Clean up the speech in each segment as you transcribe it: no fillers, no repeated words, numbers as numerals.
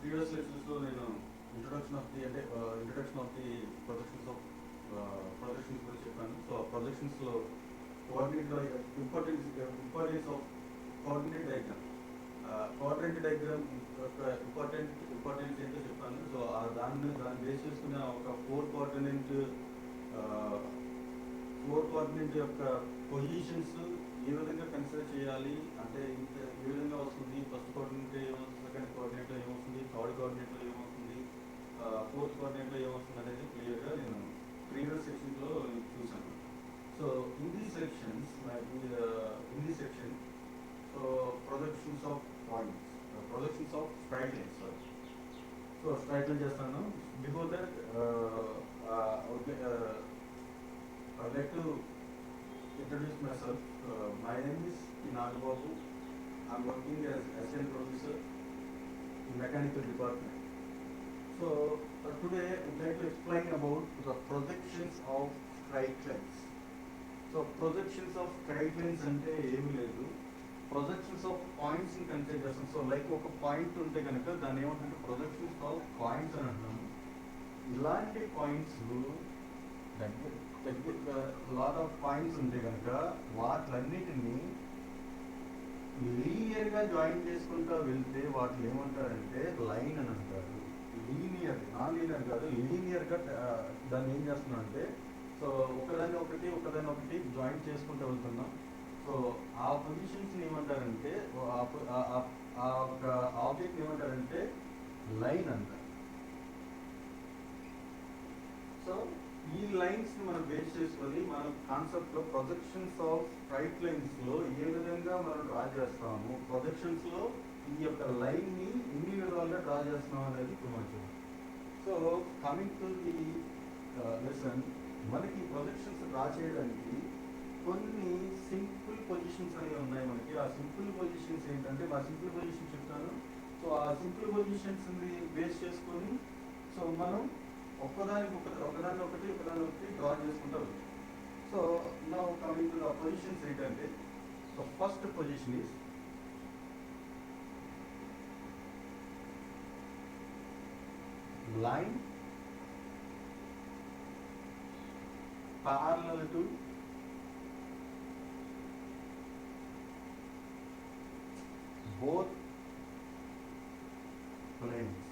Previous లెక్చర్స్లో నేను introduction of the projections of projections గురించి చెప్పాను. సో ఆ ప్రొజెక్షన్స్లో coordinate importance of coordinate diagram, coordinate diagram యొక్క ఇంపార్టెన్స్ ఏంటో చెప్పాను. సో దాన్ని బేస్ చేసుకున్న ఒక ఫోర్ కోఆర్డినేట్ యొక్క పొజిషన్స్ ఏ విధంగా కన్సిడర్ చేయాలి అంటే ఏ విధంగా వస్తుంది, ఫస్ట్ కోఆర్డినేట్ ఏమవుతుంది, సెకండ్ కోఆర్డినేట్లో ఏమవుతుంది, థర్డ్ కోఆర్డినేట్లో ఏమవుతుంది, ఫోర్త్ కోఆర్డినేట్లో ఏమవుతుంది అనేది క్లియర్గా నేను ప్రీవియస్ సెక్షన్లో చూశాను. So in these section so projections of points, projections of straight lines. So straight line చేస్తాను. Before that I'd like to introduce myself. My name is Nagababu. I'm working as assistant professor in mechanical department. So today I'd like to explain about the projections of straight lines. So projections of straight lines ante emi ledu, projections of points in consider చేస్తాం. So like ఒక point ఉంటే కనుక దాన్ని ఏమంటే projections of points అని అంటున్నాము. ఇలాంటి points lot of points ఉంటే కనుక వాటిలన్నిటినీ లీనియర్గా జాయిన్ చేసుకుంటూ వెళ్తే వాటిని ఏమంటారంటే లైన్ అని అంటారు. లీనియర్, నాన్ లీనియర్ కాదు, లీనియర్గా దాన్ని ఏం చేస్తున్నాం అంటే సో ఒకదాన్ని ఒకటి జాయిన్ చేసుకుంటూ వెళ్తున్నాం. సో ఆ పొజిషన్స్ని ఏమంటారంటే ఆ ఒక ఆబ్జెక్ట్ ఏమంటారంటే లైన్ అంటారు. సో ఈ లైన్స్ మనం బేస్ చేసుకొని మనం కాన్సెప్ట్లో ప్రొజెక్షన్స్ ఆఫ్ స్ట్రైట్ లైన్స్లో ఏ విధంగా మనం డ్రా చేస్తాము, ప్రొజెక్షన్స్లో ఈ యొక్క లైన్ని ఎన్ని విధాలుగా డ్రా చేస్తున్నాం అనేది ఇప్పుడు మనం చూద్దాం. So coming to the lesson, మనకి ప్రొజెక్షన్స్ డ్రా చేయడానికి కొన్ని సింపుల్ పొజిషన్స్ అనేవి ఉన్నాయి మనకి. ఆ సింపుల్ పొజిషన్స్ ఏంటంటే మా సింపుల్ పొజిషన్ చెప్తాను. సో ఆ సింపుల్ పొజిషన్స్ని బేస్ చేసుకొని సో మనం ఒకదాన్ని ఒకటి డ్రా చేసుకుంటారు. సో నా కమింగ్ టు ద పొజిషన్స్ ఏంటంటే so first position is line parallel to both planes.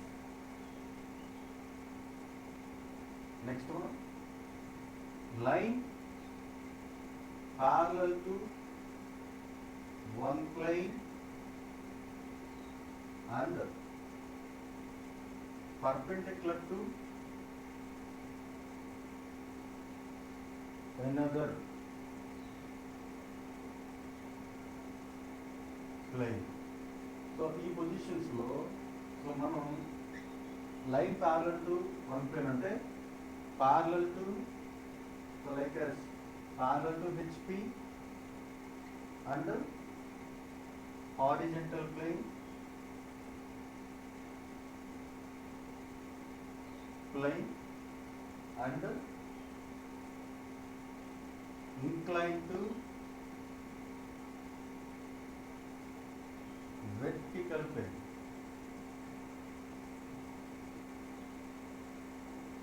Next one, line parallel to one plane and perpendicular to another plane. So ఈ positions లో so మనం line parallel to one plane అంటే parallel to, so like as parallel to HP and horizontal plane, and inclined to vertical plane.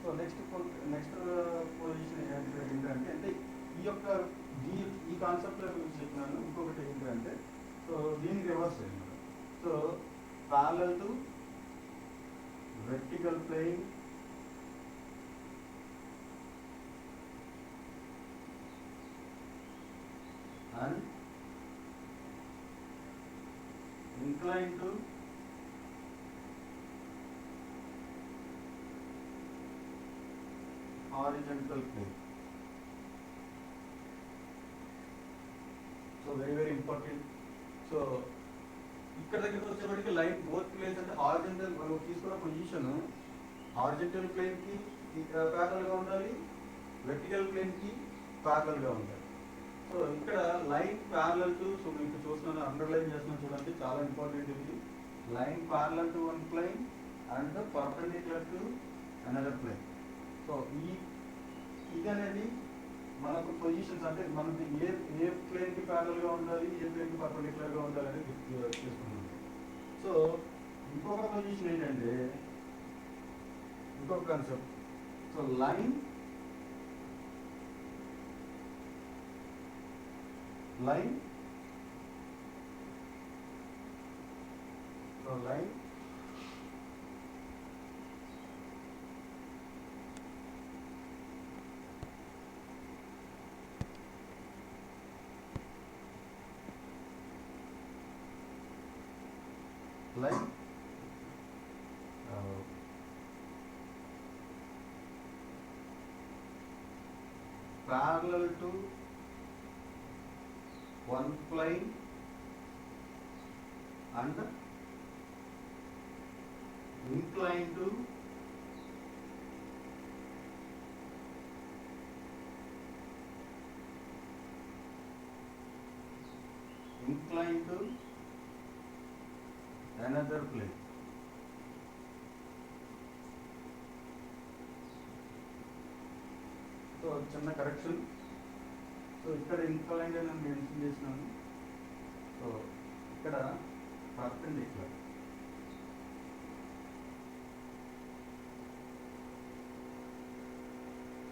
So next position ఏంటంటే అంటే ఈ కాన్సెప్ట్లో గురించి చెప్పినాను. ఇంకొకటి ఏంటంటే సో దీనికి రివర్స్ అయింది. So parallel to vertical plane and incline to horizontal plane. So very important. So ఇక్కడ దగ్గరకు వచ్చేప్పటికి లైన్ బోత్ ప్లేన్స్ అంటే హారిజంటల్ మనం తీసుకున్న పొజిషన్ హారిజంటల్ ప్లేన్ కి ప్యారలల్ గా ఉండాలి, వెర్టికల్ ప్లేన్ కి ప్యారలల్ గా ఉండాలి. సో ఇక్కడ లైన్ ప్యారలల్ టు, సో మీకు చూస్తున్నాను అండర్లైన్ చేస్తున్నాను చూడండి, చాలా ఇంపార్టెంట్ ఇది. Line parallel to one plane and perpendicular to another plane. So ఇది అనేది మనకు పొజిషన్స్ అంటే మనకి ఏ ప్లేన్కి ప్యారలల్గా ఉండాలి, ఏ ప్లేన్కి పర్పెండిక్యులర్గా ఉండాలి అనేది చేసుకుంటుంది. సో ఇంకొక పొజిషన్ ఏంటంటే ఇంకొక concept. So line so line line parallel to one plane and inclined to another plane. So చిన్న కరెక్షన్. సో ఇక్కడ ఇంక్లైన్డ్ అని మెన్షన్ చేసినాను. సో ఇక్కడ పర్పెండిక్యులర్.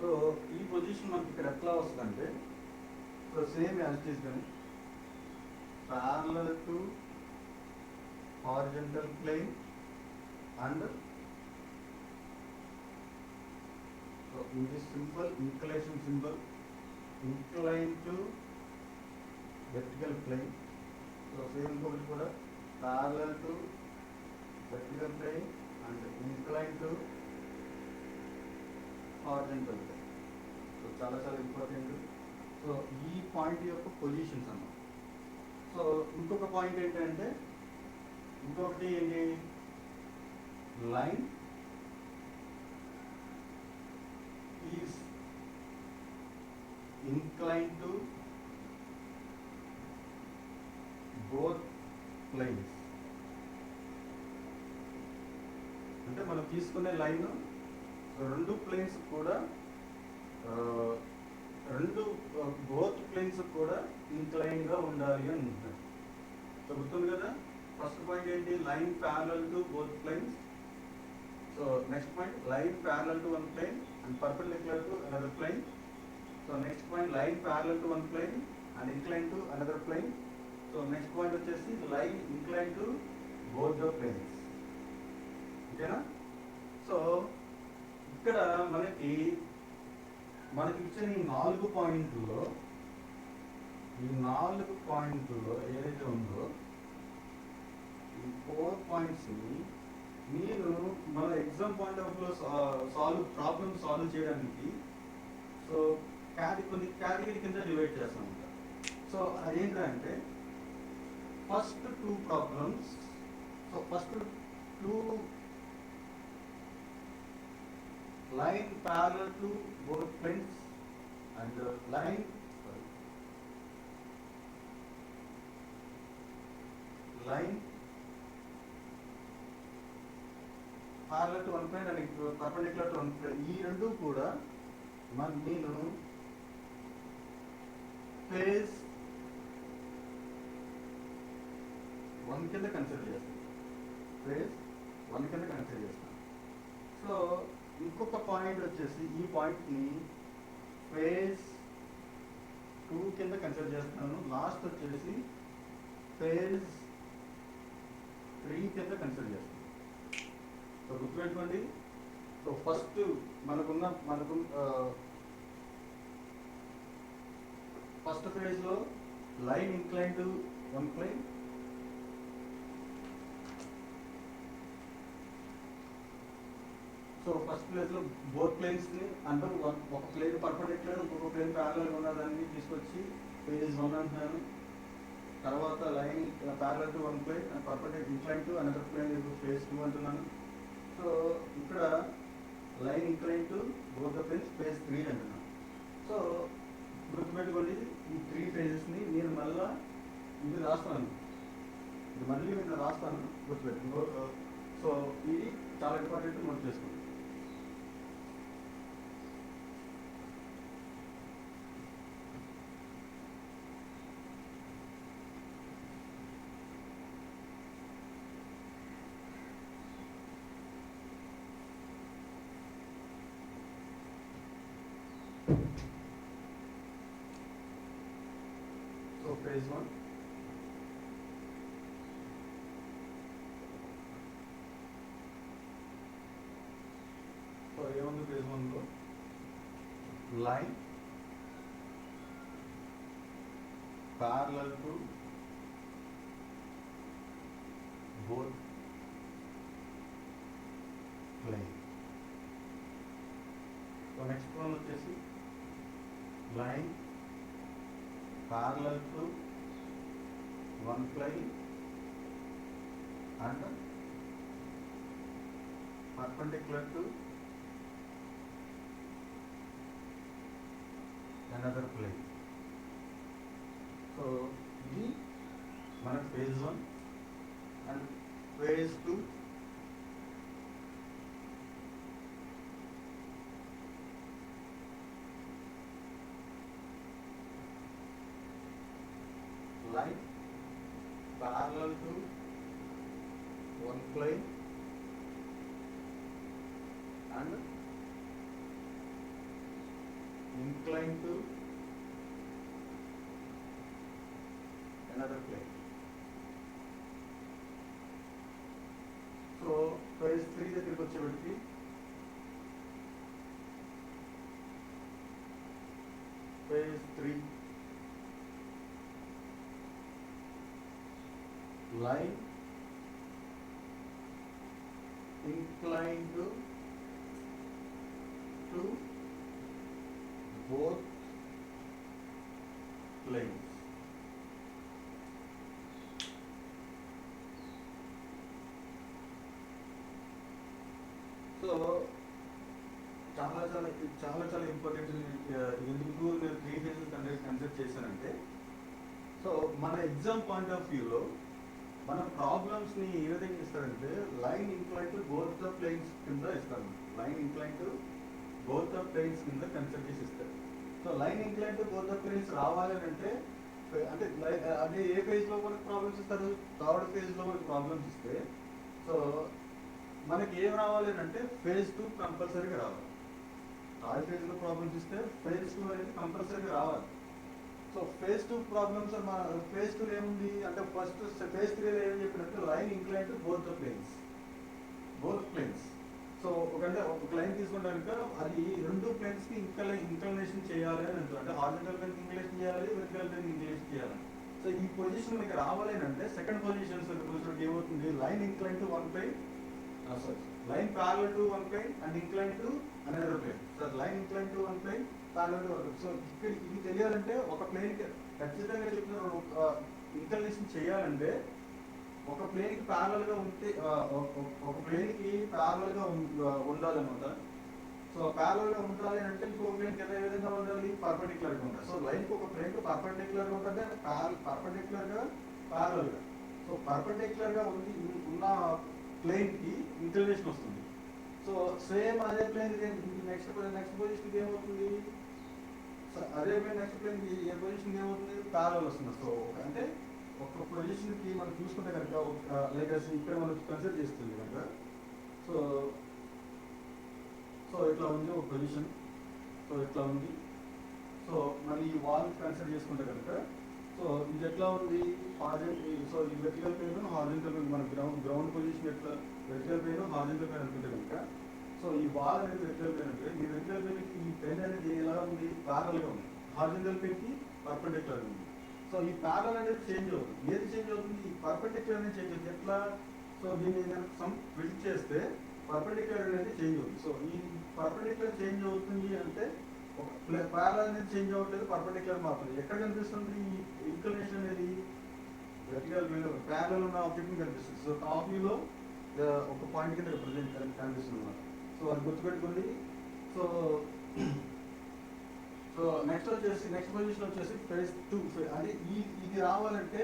సో ఈ పొజిషన్ మనకి ఇక్కడ ఎట్లా వస్తుందంటే, so same as it is కానీ parallel to horizontal plane and so in this symbol, inclination symbol, inclined to vertical plane. So same inకొకటి కూడా parallel to vertical plane and inclined to horizontal plane. So చాలా చాలా important. So ఈ point యొక్క positions అన్నమాట. So ఇంకొక point ఏంటంటే, ఇంకొకటి ఏంటి, line is inclined to both planes. అంటే మనం తీసుకునే లైన్ రెండు ప్లేన్స్ కూడా బోత్ ప్లేన్స్ కూడా ఇంక్లైన్ గా ఉండాలి అని ఉంటుంది. సో గుర్తుంది కదా. ఫస్ట్ పాయింట్ ఏంటి, line parallel to both planes. So next point, line parallel to one plane and perpendicular to another plane. So next point, line parallel to one plane and incline to another plane. So next point వచ్చేసి line incline to both the planes. ఓకేనా. So ఇక్కడ మనకి ఇచ్చిన ఈ 4 పాయింట్లో ఏదైతే ఉందో ఈ 4 పాయింట్స్ని మీరు మన ఎగ్జామ్ పాయింట్ ఆఫ్ లో ప్రాబ్లమ్ సాల్వ్ చేయడానికి సో కొన్ని కేటగిరీ కింద డివైడ్ చేస్తాం. సో అదేంటంటే first 2 problems, so first 2 line parallel to both planes and line parallel to one plane and perpendicular to one plane. ఈ రెండు కూడా నేను ఫేజ్ 1 కింద కన్సిడర్ చేస్తాను. సో ఇంకొక పాయింట్ వచ్చేసి ఈ పాయింట్ని ఫేజ్ 2 కింద కన్సిడర్ చేస్తున్నాను. లాస్ట్ వచ్చేసి ఫేజ్ 3 కింద కన్సిడర్ చేస్తాను. సో గుర్తుపెట్టుకోండి. సో ఫస్ట్ మనకు ఫస్ట్ ఫేజ్లో line incline to one plane, so first ప్లేస్లో బోత్ ప్లేన్స్ని అంటే ఒక ప్లేన్ పర్పెండిక్యులర్ ఇంకొక ప్లేన్ ప్యారలల్ ఉన్నదాన్ని తీసుకొచ్చి ఫేజ్ 1 అంటున్నాను. తర్వాత line parallel to one plane and perpendicular incline to another plane phase 2 అంటున్నాను. సో ఇక్కడ line incline to both the planes phase 3 అంటున్నాను. సో గుర్తుపెట్టుకోండి, ఈ 3 ఫేజెస్ని నేను మళ్ళీ రాస్తాను, గుర్తుపెట్టుకో. సో ఇది చాలా ఇంపార్టెంట్, నోట్ చేసుకోండి. phase 1. So ఏముంది phase 1 లో line parallel to both plane. So next one వచ్చేసి line parallel to one plane and perpendicular to another plane. So ఇది మన phase 1 and phase 2 line parallel to one plane and inclined to another plane. So phase 3 దగ్గరికి వచ్చేప్పటికి phase 3 line inclined to both planes. So చాలా important. ఎందుకు నేను 3 phases consider చేశానంటే, so మన exam point of వ్యూలో మన ప్రాబ్లమ్స్ ని ఏ విధంగా ఇస్తారంటే line incline to both the planes కింద ఇస్తారు. Line incline to both the planes కింద కన్సిడర్ చేసి ఇస్తారు. So line incline to both the planes రావాలి అంటే అంటే ఏ ఫేజ్ లో మనకు ప్రాబ్లమ్స్ ఇస్తారు? థర్డ్ ఫేజ్ లో మనకు ప్రాబ్లమ్స్ ఇస్తే సో మనకి ఏం రావాలి అంటే phase 2 కంపల్సరీగా రావాలి. థర్డ్ ఫేజ్ లో ప్రాబ్లమ్స్ ఇస్తే phase 2 అనేది కంపల్సరీగా రావాలి. సో phase 2 ప్రాబ్లమ్స్ phase 2 ఏముంది అంటే ఫస్ట్ phase 3 లో ఏం చెప్పినట్టు line incline to both planes. So ఒక లైన్ తీసుకుంటే కనుక అది రెండు ప్లేన్స్ కి ఇంక్లినేషన్ చేయాలి అని అంటారు. అంటే హారిజాంటల్ ప్లేన్ ఇంక్లినేషన్ చేయాలి, వెర్టికల్ ప్లేన్ ఇంక్లినేషన్ చేయాలి. సో ఈ పొజిషన్ మీకు రావాలి అంటే సెకండ్ పొజిషన్స్ ఏమవుతుంది? Line incline to one plane, line parallel to one plane and inclined to another plane. So line inclined to one plane, parallel to other. So ఇక్కడ ఇది తెలియాలంటే ఒక ప్లేన్ కి ఖచ్చితంగా చెప్తున్నారు ఇంక్లినేషన్ చేయాలంటే ఒక ప్లేన్ కి ప్యారలల్ గా ఉంటే ఒక ప్లేన్ కి ప్యారలల్ గా ఉండాలన్నమాట. సో ప్యారలల్ గా ఉండాలి అంటే ఇంకో ప్లేన్ కి ఏ విధంగా ఉండాలి? పర్పెండిక్యులర్ గా ఉండాలి. సో లైన్ కి ఒక ప్లేన్ కి పర్పెండిక్యులర్ గా ఉంటుంది, పర్పెండిక్యులర్ గా ప్యారలల్ గా. సో పర్పెండిక్యులర్ గా ఉన్న ప్లేన్ కి ఇంక్లినేషన్ వస్తుంది. సో సేమ్ అదే ప్లేన్ నెక్స్ట్ పొజిషన్ ఏమవుతుంది? అదే ప్లేన్ నెక్స్ట్ ప్లేన్ కి ఏ పొజిషన్ ఏమవుతుంది? ప్యారలల్ వస్తుంది. సో అంటే ఒక పొజిషన్ కి మనం చూసుకుంటే కనుక లైక్ ఇక్కడ మనం కన్సిడర్ చేస్తుంది కనుక సో ఇట్లా ఉంది ఒక పొజిషన్. సో ఇట్లా ఉంది. సో మళ్ళీ ఈ వాల్ కన్సిడర్ చేసుకుంటే కనుక సో ఇది ఎట్లా ఉంది? సో ఈ వెర్టికల్ ప్లేన్ హారిజాంటల్ ప్లేన్ మన గ్రౌండ్ పొజిషన్ ఎట్లా వెర్టికల్ ప్లేన్ హారిజాంటల్ ప్లేన్ అనుకుంటే కనుక సో ఈ వాల్ అనేది వెర్టికల్ ప్లేన్ అంటే ఈ వెర్టికల్ ప్లేన్ కి ఈ ప్లేన్ అనేది ఎలా ఉంది? ప్యారలల్ గా ఉంది. హారిజాంటల్ ప్లేన్ కి పర్పెండిక్యులర్ ఉంది. సో ఈ ప్యారలల్ అనేది చేంజ్ అవుతుంది. ఏది చేంజ్ అవుతుంది? ఈ పర్పెండిక్యులర్ అనేది చేంజ్ అవుతుంది. ఎట్లా? సో దీన్ని ఫిట్ చేస్తే పర్పెండిక్యులర్ అనేది చేంజ్ అవుతుంది. సో ఈ పర్పెండిక్యులర్ చేంజ్ అవుతుంది అంటే ప్యారలల్ అనేది చేంజ్ అవ్వట్లేదు, పర్పెండిక్యులర్ మారుతుంది. ఎక్కడ కనిపిస్తుంది ఈ ఇంక్లినేషన్ అనేది? వెర్టికల్ ప్లేన్ ప్యారలల్ ఉన్న ఆబ్జెక్ట్ ని కనిపిస్తుంది. సో టాప్ వ్యూలో ఒక పాయింట్ కింద రిప్రజెంట్ కనిపిస్తుంది అన్నమాట. సో అది గుర్తుపెట్టుకోండి. సో నెక్స్ట్ పొజిషన్ వచ్చేసి phase 2. అంటే ఇది రావాలంటే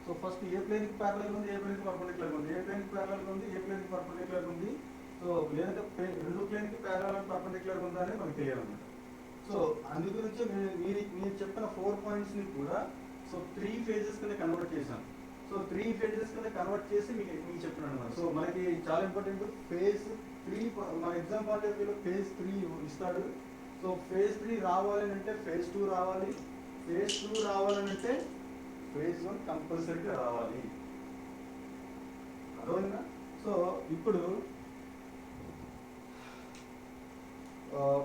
సో ఫస్ట్ ఏ ప్లేన్ కి ప్యారలల్ ఉంది, ఏ ప్లేన్ కి పర్పెండిక్యులర్ ఉంది, ఏ ప్లేన్ కి ప్యారలల్ ఉంది, ఏ ప్లేన్ కి పర్పెండిక్యులర్ ఉంది. సో లేదంటే రెండు ప్లేన్ కి ప్యారలల్ పర్పెండిక్యులర్ ఉందా అనేది మనకు తెలియాలన్నమాట. సో అందు గురించి మీరు చెప్పిన 4 points ని కూడా సో 3 phases కింద కన్వర్ట్ చేశాను. సో 3 phases కింద కన్వర్ట్ చేసి మీకు చెప్పినాను అన్నమాట. సో మనకి చాలా ఇంపార్టెంట్ phase 3 మన ఎగ్జామ్ పాయింట్ ఆఫ్ వ్యూలో phase 3 ఇస్తాడు. సో phase 3 రావాలని అంటే phase 2 రావాలి. phase 2 రావాలని అంటే ఫేజ్ 1 కంపల్సరీగా రావాలి. అర్థమైందా? సో ఇప్పుడు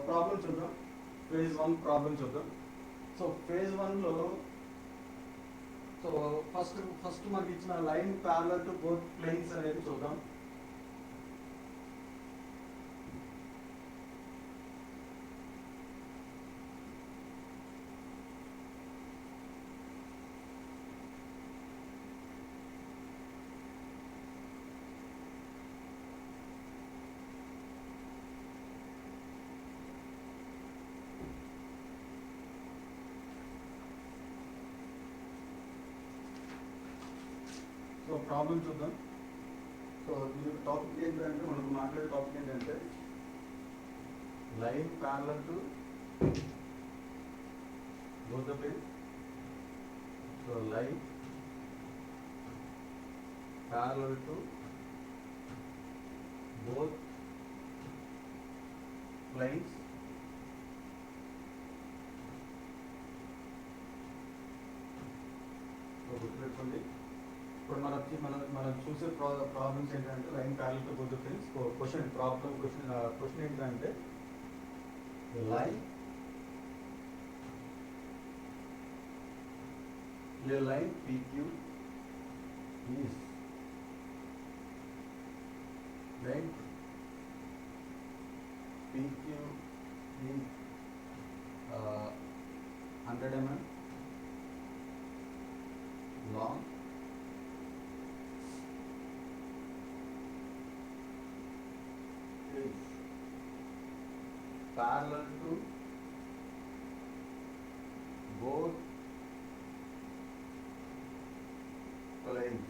ప్రాబ్లం చూద్దాం. ఫేజ్ 1 ప్రాబ్లం చూద్దాం. సో ఫేజ్ 1లో సో ఫస్ట్ మనకి ఇచ్చిన line parallel to both planes అనేది చూద్దాం. సో ప్రాబ్లం చూద్దాం. సో దీని టాపిక్ ఏంటంటే మనకు మాట్లాడే టాపిక్ ఏంటంటే line parallel to both the planes. So line parallel to both planes so గుర్తుపెట్టుకోండి. ఇప్పుడు మనం చూసే ప్రాబ్లమ్స్ ఏంటంటే line parallel to both the planes. Question ఏంటంటే లైన్ A line PQ is length PQ in 100 mm long is parallel to both planes.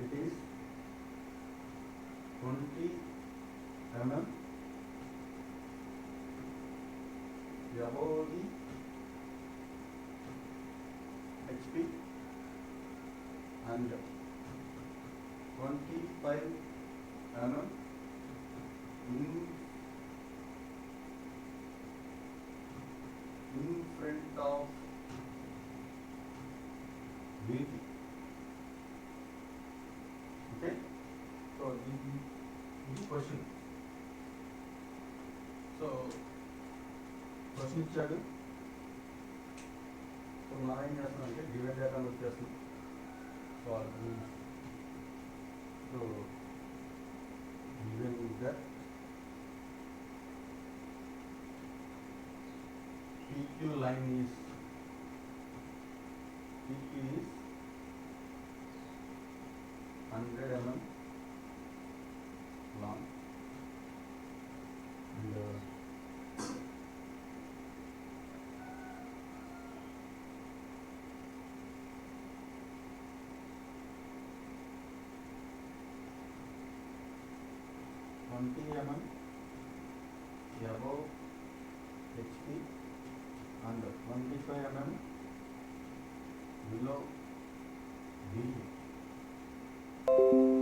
It is 20 mm above the HP and 25 mm in front of VP. Okay, so this is question. So question ఇచ్చాడు. So మనం ఏం చేస్తున్నాం అంటే divide data వచ్చేస్తున్నాం. So given that PQ line is 100 mm long and 20 mm above HP and 25 mm below VP.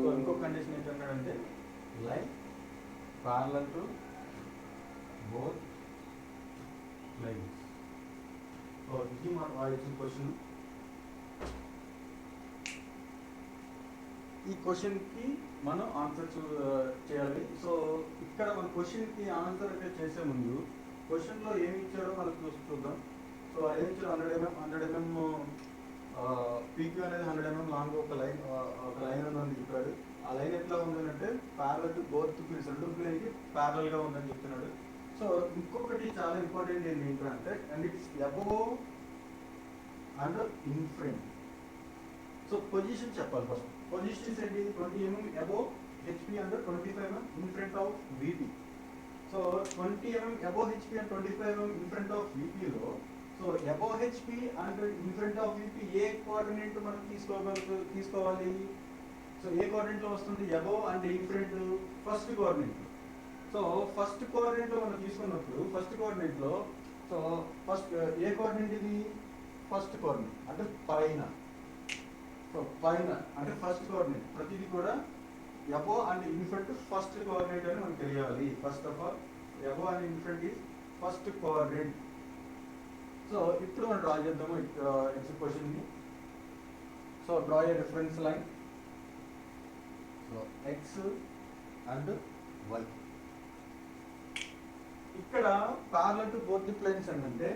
So ఇంకో condition ఏంటంటే line parallel to both lines. So ఇది మనం వాడిన క్వశ్చన్. ఈ క్వశ్చన్కి మనం ఆన్సర్ చేయాలి. సో ఇక్కడ మన క్వశ్చన్కి ఆన్సర్ అయితే చేసే ముందు క్వశ్చన్లో ఏమి ఇచ్చారో మనకు చూద్దాం. సో ఏమి ఇచ్చారు, 100 mm పీక్యూ అనేది 100 mm లాంగ్ ఒక లైన్ ఉందని చెప్పాడు. ఆ లైన్ ఎట్లా ఉందంటే ప్యారలల్ టు బోత్ ప్లేన్స్, రెండు ప్లేన్కి ప్యారలల్గా ఉందని చెప్తున్నాడు. సో ఇంకొకటి చాలా ఇంపార్టెంట్ ఏంటంటే and it's above and in front. So position చెప్పాలి. ఫస్ట్ పొజిషన్స్ ఏంటి, 20 mm above HP and 25 mm in front of VP. So 20 mm above HP and 25 mm in front of విపిలో so above HP and in front of VP ఏ coordinate మనం తీసుకోవాలి. So ఏ కోఆర్డినేట్లో వస్తుంది, above and in front first coordinate. So first కోఆర్డినేట్లో మనం తీసుకున్నప్పుడు ఫస్ట్ కోఆర్డినేట్లో సో ఫస్ట్ ఏ కోఆర్డినేట్ ఇది, ఫస్ట్ కోఆర్డినేట్ అంటే పైన. సో పైన అంటే ఫస్ట్ కోఆర్డినేట్, ప్రతిదీ కూడా above and in front first coordinate అని మనకు తెలియాలి. First of all above and in front is first coordinate. So ఇప్పుడు మనం డ్రా చేద్దాము ఎక్స్పోజిషన్ని. So draw a reference line. So X and Y. ఇక్కడ parallel to both the planes అంటే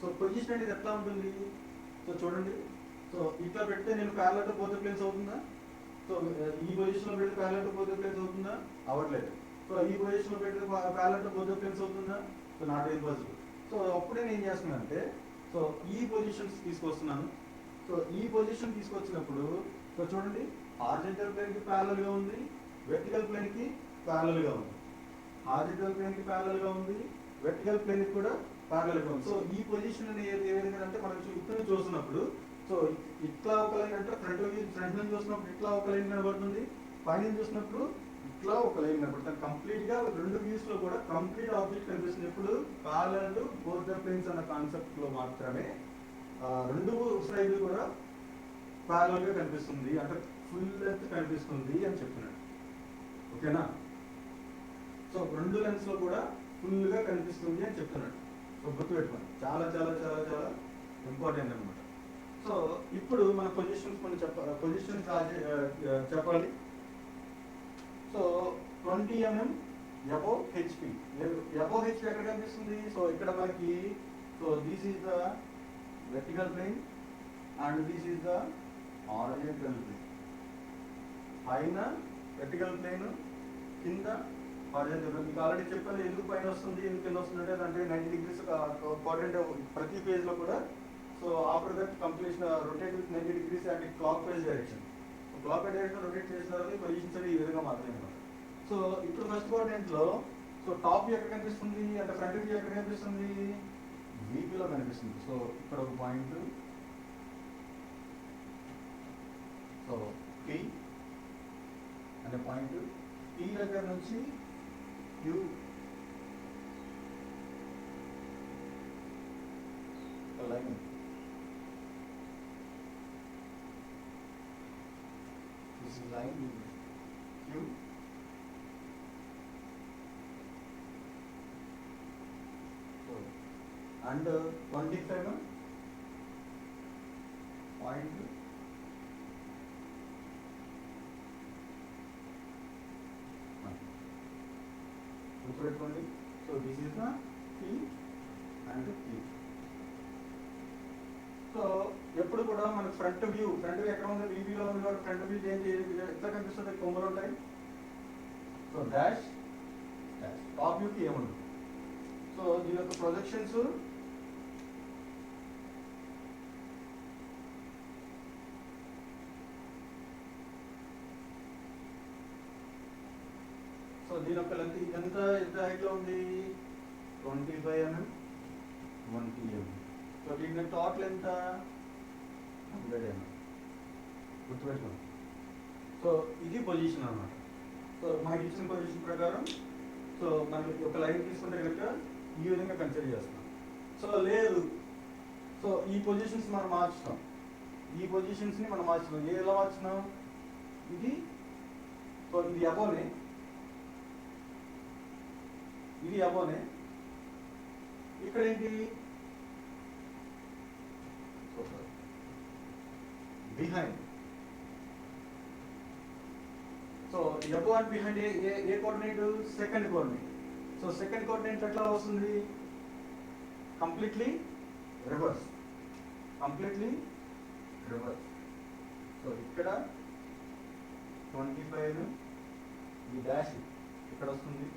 so position అనేది ఎట్లా ఉంటుంది. సో చూడండి, సో ఇట్లా పెడితే నేను parallel to both the planes అవుతుందా. సో ఈ పొజిషన్లో పెడితే parallel to both the planes అవుతుందా, అవ్వట్లేదు. సో ఈ పొజిషన్లో పెడితే parallel to both the planes అవుతుందా, సో నాట్ ఇంపాసిబుల్. సో అప్పుడే నేను ఏం చేస్తున్నానంటే సో ఈ పొజిషన్స్ తీసుకొస్తున్నాను. సో ఈ పొజిషన్ తీసుకొచ్చినప్పుడు సో చూడండి, హారిజాంటల్ ప్లేన్కి ప్యారలల్గా ఉంది, వెర్టికల్ ప్లేన్కి ప్యారలల్గా ఉంది. హారిజాంటల్ ప్లేన్కి ప్యారలల్గా ఉంది, వెర్టికల్ ప్లేన్కి కూడా ప్యారలల్గా ఉంది. సో ఈ పొజిషన్ అనేది ఏ విధంగా అంటే మనం ఇప్పుడు చూస్తున్నప్పుడు సో ఇట్లా ఒక లైన్ అంటే ఫ్రంట్ నుంచి చూసినప్పుడు ఇట్లా ఒక లైన్ కనబడుతుంది, పైన చూసినప్పుడు ఇట్లా ఒక లైన్ కనబడుతుంది. కంప్లీట్ గా రెండు వ్యూస్ లో కూడా కంప్లీట్ ఆబ్జెక్ట్ కనిపిస్తుంది. ఇప్పుడు parallel to both the planes అన్న కాన్సెప్ట్ లో మాత్రమే రెండు సైడ్లు కూడా ప్యారలల్ గా కనిపిస్తుంది, అంటే ఫుల్ లెంత్ కనిపిస్తుంది అని చెప్తున్నాడు. ఓకేనా. సో రెండు లెన్స్ లో కూడా ఫుల్ గా కనిపిస్తుంది అని చెప్తున్నాడు. సో గుర్తుపెట్టుకోండి, చాలా చాలా చాలా చాలా ఇంపార్టెంట్ అనమాట. సో ఇప్పుడు మన పొజిషన్స్ మనం పొజిషన్స్ చెప్పాలి. So 20 mm above HP. above HP ఎక్కడ కనిపిస్తుంది. సో ఇక్కడ మనకి so this is the vertical plane and this is the horizontal plane. పైన వెర్టికల్ ప్లేన్, కింద హారిజాంటల్ ప్లేన్. మీకు ఆల్రెడీ చెప్పాను ఎందుకు పైన వస్తుంది ఎందుకు కింద వస్తుంది అంటే అంటే 90 degrees క్వాడ్రంట్ ప్రతి పేజ్ లో కూడా. So after that completion rotate with 90 degrees and clock wise direction. Clock wise direction rotate చేసిన తర్వాత పొజిషన్స్ అనేవి ఈ విధంగా మాత్రమే అనమాట. సో ఇప్పుడు ఫస్ట్ క్వాడ్రంట్ లో సో టాప్ వ్యూ ఎక్కడ కనిపిస్తుంది అంటే ఫ్రంట్ వ్యూ ఎక్కడ కనిపిస్తుంది, వీపీలో కనిపిస్తుంది. సో ఇక్కడ ఒక పాయింట్, సో పి అనే పాయింట్, పి దగ్గర నుంచి Q line. This is line Q. So, and 27 point గుర్తుపెట్టుకోండి. So this is the P and Q. So ఎప్పుడు కూడా మనకు ఫ్రంట్ వ్యూ ఎక్కడ ఉంది, వీవీలో ఉంది కాబట్టి ఫ్రంట్ వ్యూ చేంజ్ ఎట్లా కనిపిస్తుంది, కొమ్మలు ఉంటాయి. సో డాష్ డాష్ టాప్ వ్యూకి ఏముండదు. సో దీని యొక్క ప్రొజెక్షన్స్ సో దీని యొక్క లెంత్ ఎంత హైట్ లో ఉంది 25 mm 1 mm. సో దీని టోటల్ ఎంత 100 mm. గుర్తుపెట్టుకోండి. సో ఇది పొజిషన్ అన్నమాట. సో మనకి ఇచ్చిన పొజిషన్ ప్రకారం సో మనకి ఒక లైన్ తీసుకుంటే కనుక ఈ విధంగా కన్సిడర్ చేస్తాం. సో లేదు, సో ఈ పొజిషన్స్ మనం మార్చుతాం. ఈ పొజిషన్స్ని మనం మార్చుతాం. ఎలా మార్చున్నాం, ఇది సో ఇది అబోనే, ఇది అబోనే, ఇక్కడ ఏంటి behind. So above and behind A coordinate, second coordinate. So second coordinate ఎట్లా వస్తుంది, completely reverse, completely reverse. So ఇక్కడ 25 ఈ డాష్ ఇక్కడ వస్తుంది,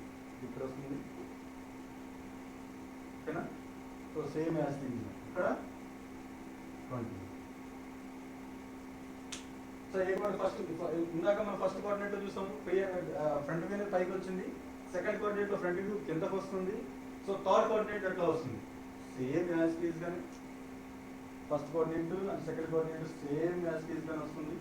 ఇక్కడ వస్తుంది, ఓకేనా. సో సేమ్ యాజ్ ఇక్కడ 20. సో ఫస్ట్ ఇందాక మనం ఫస్ట్ కోఆర్డినేట్ చూసాము, ఫ్రంట్ వ్యూ పైకి వచ్చింది. సెకండ్ కోఆర్డినేట్ లో ఫ్రంట్ వ్యూ కిందకు వస్తుంది. సో థర్డ్ కోఆర్డినేట్ ఎట్లా వస్తుంది, సేమ్ యాజ్ టీజ్ గానే first coordinate and second coordinate same as these గానే వస్తుంది.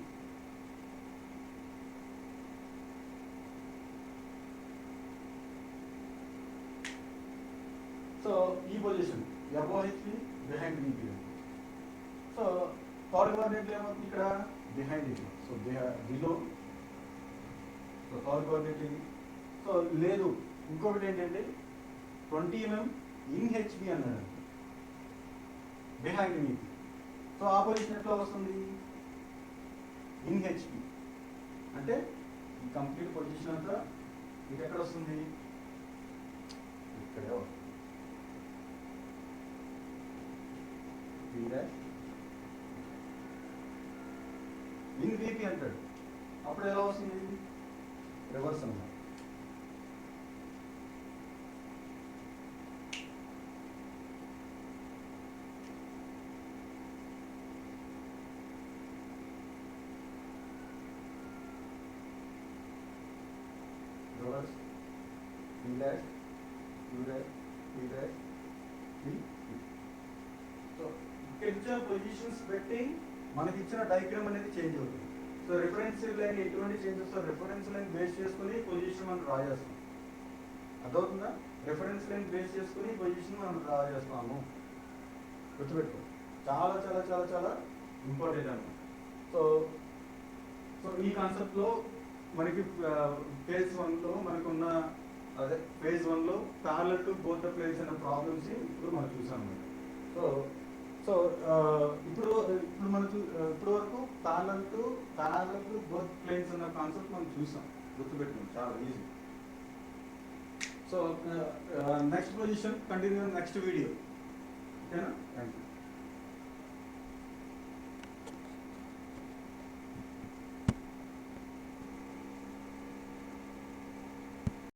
సో ఈ position above HP behind VP. So third coordinate ఏమవుతుంది ఇక్కడ behind it. So below. So third coordinate ఇది. సో లేదు, ఇంకొకటి ఏంటంటే 20 mm ఇన్ హెచ్బి అన్నాడు. బిహైండ్ మీకు. సో ఆ పొజిషన్ ఎట్లా వస్తుంది? ఇన్ హెచ్పి అంటే ఈ కంప్లీట్ పొజిషన్ అంతా మీకు ఎక్కడ వస్తుంది? ఇక్కడే వస్తుంది. ఇన్ విపి అంటాడు. అప్పుడు ఎలా వస్తుంది? రివర్స్ అన్నమాట. Reverse P dash, Q dash, P dash, P. So ఇక్కడ ఇచ్చిన పొజిషన్స్ పెట్టి మనకి ఇచ్చిన డయాగ్రామ్ అనేది చేంజ్ అవుతుంది. సో రిఫరెన్స్ లైన్ ఎటువంటి చేంజ్ వస్తుంది? రిఫరెన్స్ లైన్ బేస్ చేసుకుని పొజిషన్ మనం డ్రా చేస్తాం. అర్థమవుతుందా? రిఫరెన్స్ లైన్ బేస్ చేసుకుని పొజిషన్ మనం డ్రా చేస్తాము. గుర్తుపెట్టుకో, చాలా చాలా చాలా చాలా ఇంపార్టెంట్ అన్నమాట. సో సో ఈ కాన్సెప్ట్లో మనకి ఫేజ్ 1లో మనకున్న అదే ఫేజ్ 1లో parallel to both the planes అనే ప్రాబ్లమ్స్ ఇప్పుడు మనం చూసాం అన్నమాట. సో సో ఇప్పుడు మనకు ఇప్పుడు వరకు ప్యారలల్ టు బోత్ ప్లేన్స్ అన్న కాన్సెప్ట్ మనం చూసాం. గుర్తుపెట్టుకోండి, చాలా easy. So next position continue next video. ఓకేనా? Thank you.